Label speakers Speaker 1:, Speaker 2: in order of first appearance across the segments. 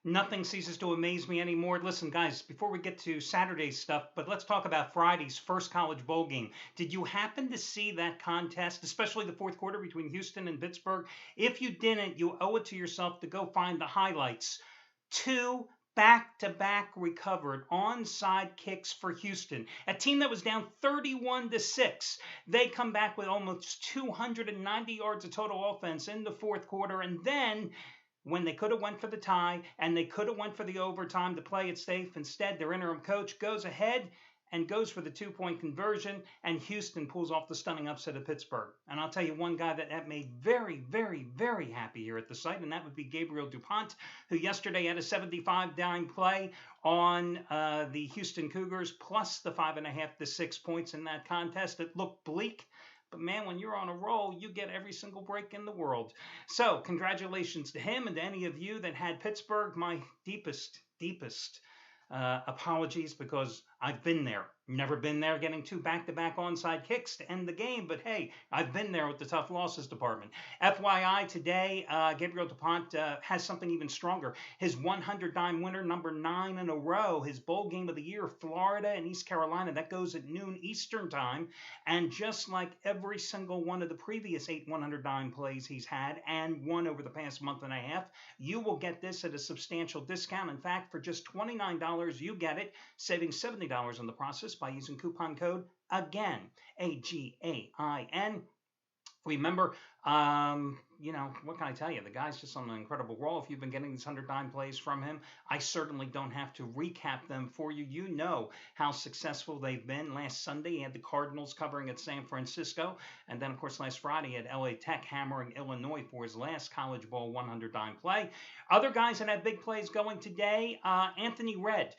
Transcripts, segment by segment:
Speaker 1: Nothing ceases to amaze me anymore. Listen, guys, before we get to Saturday's stuff, but let's talk about Friday's first college bowl game. Did you happen to see that contest, especially the fourth quarter between Houston and Pittsburgh? If you didn't, you owe it to yourself to go find the highlights. Two back to back recovered onside kicks for Houston, a team that was down 31-6. They come back with almost 290 yards of total offense in the fourth quarter, and then when they could have went for the tie and they could have went for the overtime to play it safe. Instead, their interim coach goes ahead and goes for the 2-point conversion, and Houston pulls off the stunning upset of Pittsburgh. And I'll tell you one guy that made very, very, very happy here at the site, and that would be Gabriel DuPont, who yesterday had a 75-dime play on the Houston Cougars, plus the 5.5 to 6 points in that contest. It looked bleak, but man, when you're on a roll, you get every single break in the world. So, congratulations to him and to any of you that had Pittsburgh. My deepest apologies, because I've been there. Never been there getting two back-to-back onside kicks to end the game, but hey, I've been there with the tough losses department. FYI, today, Gabriel DuPont has something even stronger. His 100-dime winner, number 9 in a row, his bowl game of the year, Florida and East Carolina, that goes at noon Eastern time. And just like every single one of the previous 8 100-dime plays he's had and won over the past month and a half, you will get this at a substantial discount. In fact, for just $29, you get it, saving $70 in the process by using coupon code AGAIN, AGAIN. Remember, what can I tell you? The guy's just on an incredible roll. If you've been getting these 100-dime plays from him, I certainly don't have to recap them for you. You know how successful they've been. Last Sunday, he had the Cardinals covering at San Francisco. And then, of course, last Friday, he had LA Tech hammering Illinois for his last College Bowl 100-dime play. Other guys that have big plays going today, Anthony Redd.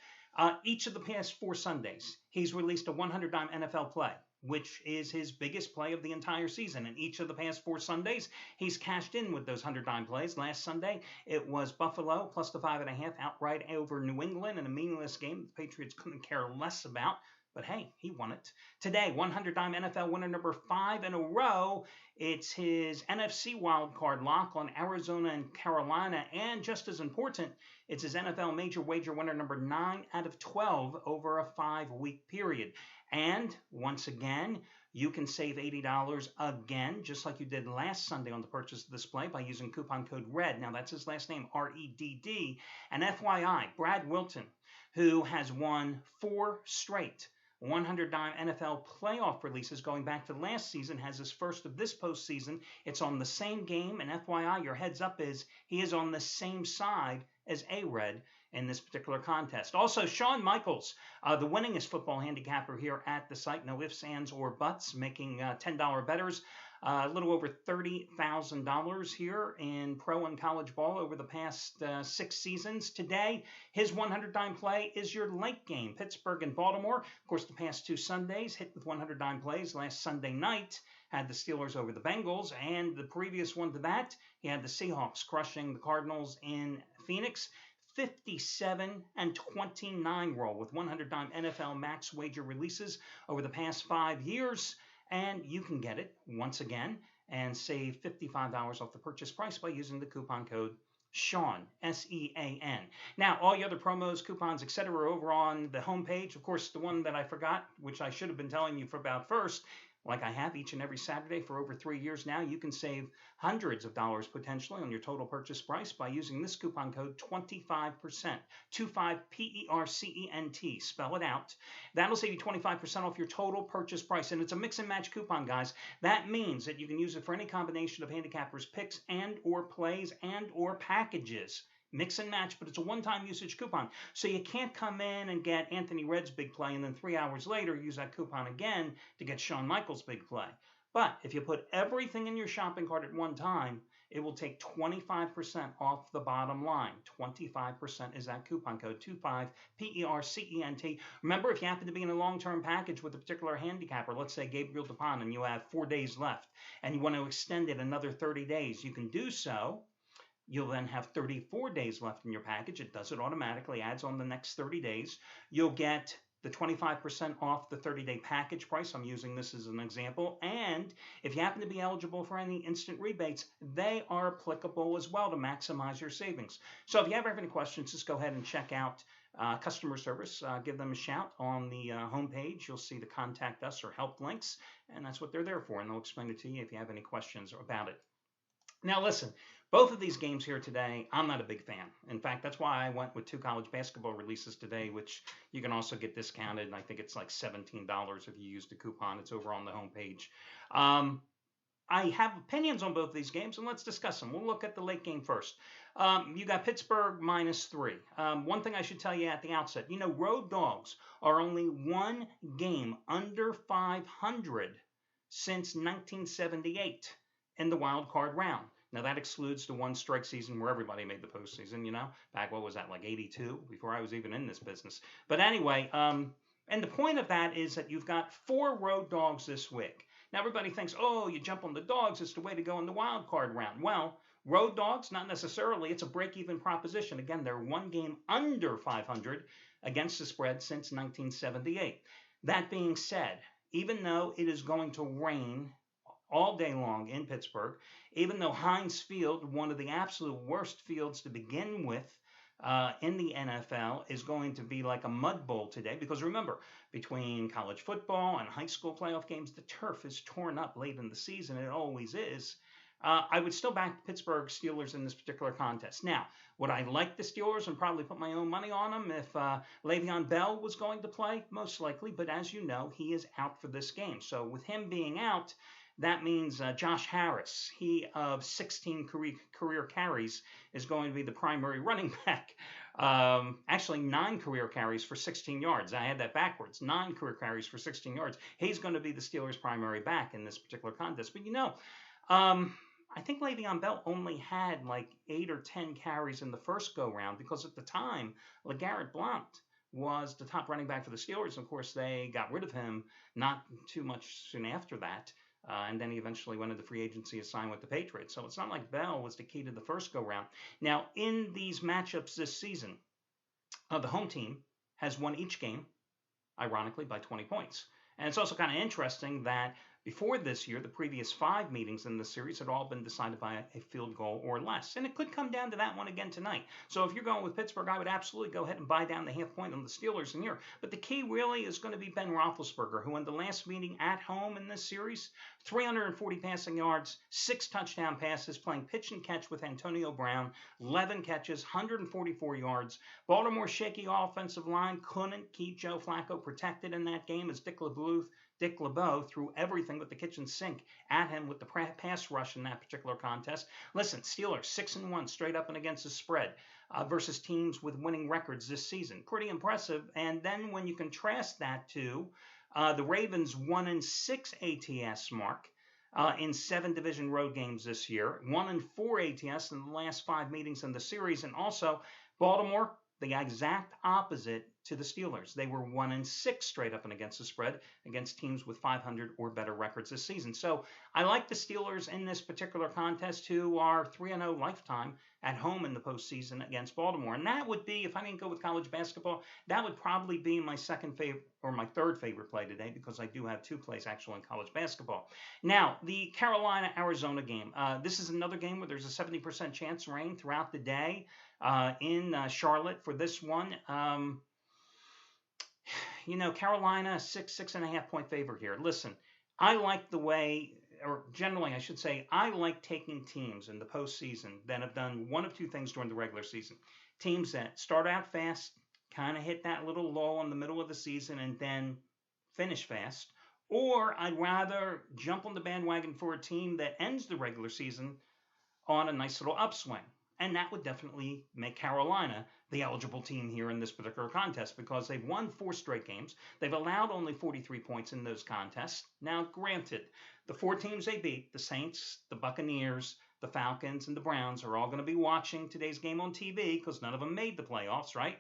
Speaker 1: Each of the past 4 Sundays, he's released a 100-dime NFL play, which is his biggest play of the entire season. And each of the past 4 Sundays, he's cashed in with those 100-dime plays. Last Sunday, it was Buffalo plus the 5.5 outright over New England in a meaningless game the Patriots couldn't care less about. But hey, he won it. Today, 100-dime NFL winner number 5 in a row. It's his NFC wildcard lock on Arizona and Carolina. And just as important, it's his NFL major wager winner number 9 out of 12 over a 5-week period. And once again, you can save $80 again, just like you did last Sunday on the purchase of this play by using coupon code RED. Now, that's his last name, R-E-D-D. And FYI, Brad Wilton, who has won 4 straight 100-dime NFL playoff releases going back to last season, has his first of this postseason. It's on the same game, and FYI, your heads up is he is on the same side as A-Red in this particular contest. Also, Shawn Michaels, the winningest football handicapper here at the site, no ifs, ands, or buts, making $10 bettors. A little over $30,000 here in pro and college ball over the past 6 seasons. Today, his 100-dime play is your late game, Pittsburgh and Baltimore. Of course, the past 2 Sundays hit with 100-dime plays. Last Sunday night had the Steelers over the Bengals, and the previous one to that, he had the Seahawks crushing the Cardinals in Phoenix. 57-29 roll with 100-dime NFL max wager releases over the past 5 years. And you can get it once again and save $55 off the purchase price by using the coupon code Sean, S-E-A-N. Now, all your other promos, coupons, etc. are over on the homepage. Of course, the one that I forgot, which I should have been telling you about first, like I have each and every Saturday for over 3 years now, you can save hundreds of dollars potentially on your total purchase price by using this coupon code 25%, 25PERCENT. Spell it out. That'll save you 25% off your total purchase price. And it's a mix and match coupon, guys. That means that you can use it for any combination of handicappers' picks and or plays and or packages. Mix and match, but it's a one-time usage coupon. So you can't come in and get Anthony Redd's big play and then 3 hours later use that coupon again to get Shawn Michaels' big play. But if you put everything in your shopping cart at one time, it will take 25% off the bottom line. 25% is that coupon code, 25PERCENT. Remember, if you happen to be in a long-term package with a particular handicapper, let's say Gabriel DuPont, and you have 4 days left, and you want to extend it another 30 days, you can do so. You'll then have 34 days left in your package. It does it automatically, adds on the next 30 days. You'll get the 25% off the 30-day package price. I'm using this as an example. And if you happen to be eligible for any instant rebates, they are applicable as well to maximize your savings. So if you ever have any questions, just go ahead and check out customer service. Give them a shout on the homepage. You'll see the contact us or help links, and that's what they're there for. And they'll explain it to you if you have any questions about it. Now, listen, both of these games here today, I'm not a big fan. In fact, that's why I went with 2 college basketball releases today, which you can also get discounted. And I think it's like $17 if you use the coupon. It's over on the homepage. I have opinions on both of these games, and let's discuss them. We'll look at the late game first. You got Pittsburgh -3. One thing I should tell you at the outset, road dogs are only one game under 500 since 1978 in the wild card round. Now, that excludes the one strike season where everybody made the postseason, back, what was that, like 82, before I was even in this business. But anyway, and the point of that is that you've got 4 road dogs this week. Now, everybody thinks, oh, you jump on the dogs, it's the way to go in the wild card round. Well, road dogs, not necessarily. It's a break-even proposition. Again, they're one game under 500 against the spread since 1978. That being said, even though it is going to rain all day long in Pittsburgh, even though Heinz Field, one of the absolute worst fields to begin with in the NFL, is going to be like a mud bowl today. Because remember, between college football and high school playoff games, the turf is torn up late in the season. It always is. I would still back the Pittsburgh Steelers in this particular contest. Now, would I like the Steelers and probably put my own money on them if Le'Veon Bell was going to play? Most likely, but as you know, he is out for this game. So with him being out, that means Josh Harris, he of 16 career carries, is going to be the primary running back. Actually, 9 career carries for 16 yards. I had that backwards. 9 career carries for 16 yards. He's going to be the Steelers' primary back in this particular contest. But I think Le'Veon Bell only had like 8 or 10 carries in the first go-round because at the time, LeGarrette Blount was the top running back for the Steelers. Of course, they got rid of him not too much soon after that. And then he eventually went into free agency and signed with the Patriots. So it's not like Bell was the key to the first go-round. Now, in these matchups this season, the home team has won each game, ironically, by 20 points. And it's also kind of interesting that before this year, the previous 5 meetings in the series had all been decided by a field goal or less. And it could come down to that one again tonight. So if you're going with Pittsburgh, I would absolutely go ahead and buy down the half point on the Steelers in here. But the key really is going to be Ben Roethlisberger, who in the last meeting at home in this series, 340 passing yards, 6 touchdown passes, playing pitch and catch with Antonio Brown, 11 catches, 144 yards. Baltimore's shaky offensive line couldn't keep Joe Flacco protected in that game as Dick LeBeau threw everything with the kitchen sink at him with the pass rush in that particular contest. Listen, Steelers 6-1 straight up and against the spread versus teams with winning records this season. Pretty impressive. And then when you contrast that to the Ravens 1-6 ATS mark in 7 division road games this year, 1-4 ATS in the last 5 meetings in the series, and also Baltimore, the exact opposite to the Steelers. They were 1-6 straight up and against the spread against teams with 500 or better records this season. So I like the Steelers in this particular contest, who are 3-0 lifetime at home in the postseason against Baltimore. And that would be, if I didn't go with college basketball, that would probably be my second favorite or my third favorite play today, because I do have 2 plays actually in college basketball. Now, the Carolina-Arizona game. This is another game where there's a 70% chance of rain throughout the day in Charlotte for this one. Carolina, 6.5 point favorite here. Listen, I like the way, or generally I should say, I like taking teams in the postseason that have done one of 2 things during the regular season. Teams that start out fast, kind of hit that little lull in the middle of the season, and then finish fast. Or I'd rather jump on the bandwagon for a team that ends the regular season on a nice little upswing. And that would definitely make Carolina the eligible team here in this particular contest, because they've won 4 straight games. They've allowed only 43 points in those contests. Now, granted, the 4 teams they beat, the Saints, the Buccaneers, the Falcons, and the Browns, are all going to be watching today's game on TV because none of them made the playoffs, right?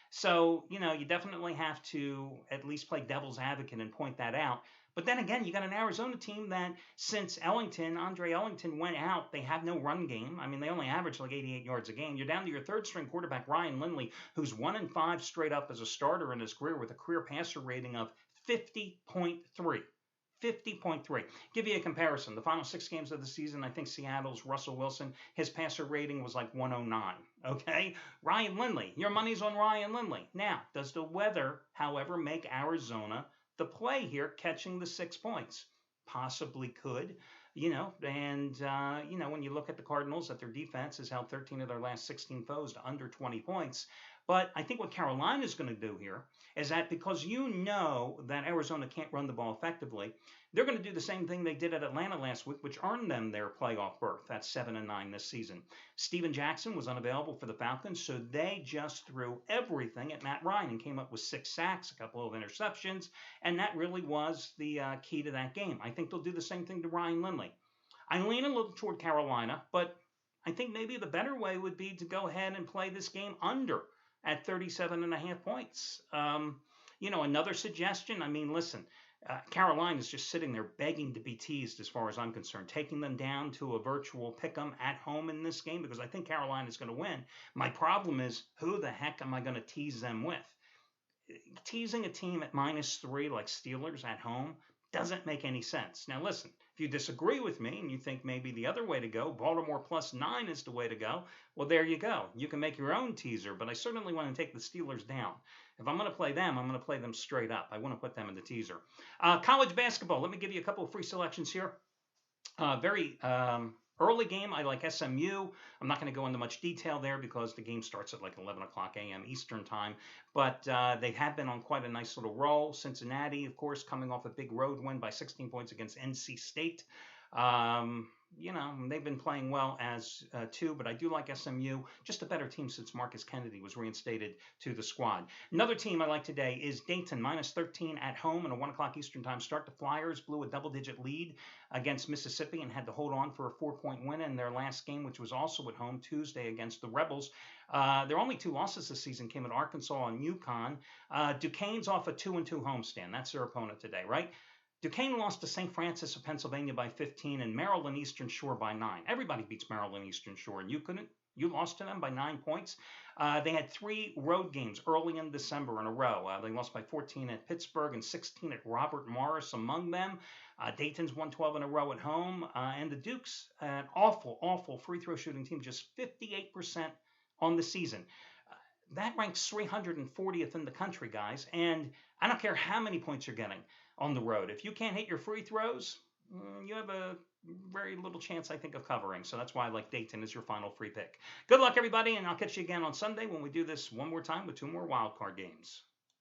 Speaker 1: So, you definitely have to at least play devil's advocate and point that out. But then again, you got an Arizona team that since Andre Ellington went out, they have no run game. I mean, they only average like 88 yards a game. You're down to your third string quarterback, Ryan Lindley, who's 1-5 straight up as a starter in his career with a career passer rating of 50.3. 50.3. Give you a comparison. The final 6 games of the season, I think Seattle's Russell Wilson, his passer rating was like 109. Okay? Ryan Lindley. Your money's on Ryan Lindley. Now, does the weather, however, make Arizona the play here, catching the 6 points? Possibly could. When you look at the Cardinals, that their defense has held 13 of their last 16 foes to under 20 points. But I think what Carolina is going to do here is that because you know that Arizona can't run the ball effectively, they're going to do the same thing they did at Atlanta last week, which earned them their playoff berth. That's 7-9 this season. Steven Jackson was unavailable for the Falcons, so they just threw everything at Matt Ryan and came up with 6 sacks, a couple of interceptions, and that really was the key to that game. I think they'll do the same thing to Ryan Lindley. I lean a little toward Carolina, but I think maybe the better way would be to go ahead and play this game under at 37.5 points. Another suggestion, I mean, listen, Carolina is just sitting there begging to be teased as far as I'm concerned, taking them down to a virtual pick 'em at home in this game because I think Carolina is going to win. My problem is, who the heck am I going to tease them with? Teasing a team at -3 like Steelers at home doesn't make any sense. Now, listen, if you disagree with me and you think maybe the other way to go, Baltimore +9 is the way to go, well, there you go. You can make your own teaser, but I certainly want to take the Steelers down. If I'm going to play them, I'm going to play them straight up. I want to put them in the teaser. College basketball. Let me give you a couple of free selections here. Very early game, I like SMU. I'm not going to go into much detail there because the game starts at like 11 o'clock a.m. Eastern time. But they have been on quite a nice little roll. Cincinnati, of course, coming off a big road win by 16 points against NC State. They've been playing well as too, but I do like SMU. Just a better team since Marcus Kennedy was reinstated to the squad. Another team I like today is Dayton, -13 at home and a 1 o'clock Eastern time start. The Flyers blew a double-digit lead against Mississippi and had to hold on for a 4-point win in their last game, which was also at home Tuesday against the Rebels. Their only 2 losses this season came at Arkansas and UConn. Duquesne's off a 2-2 homestand. That's their opponent today, right? Duquesne lost to St. Francis of Pennsylvania by 15 and Maryland Eastern Shore by 9. Everybody beats Maryland Eastern Shore, and you couldn't. You lost to them by 9 points. They had 3 road games early in December in a row. They lost by 14 at Pittsburgh and 16 at Robert Morris among them. Dayton's won 12 in a row at home. And the Dukes, an awful free throw shooting team, just 58% on the season. That ranks 340th in the country, guys. And I don't care how many points you're getting on the road. If you can't hit your free throws, you have a very little chance, I think, of covering. So that's why I like Dayton as your final free pick. Good luck, everybody, and I'll catch you again on Sunday when we do this one more time with 2 more wildcard games.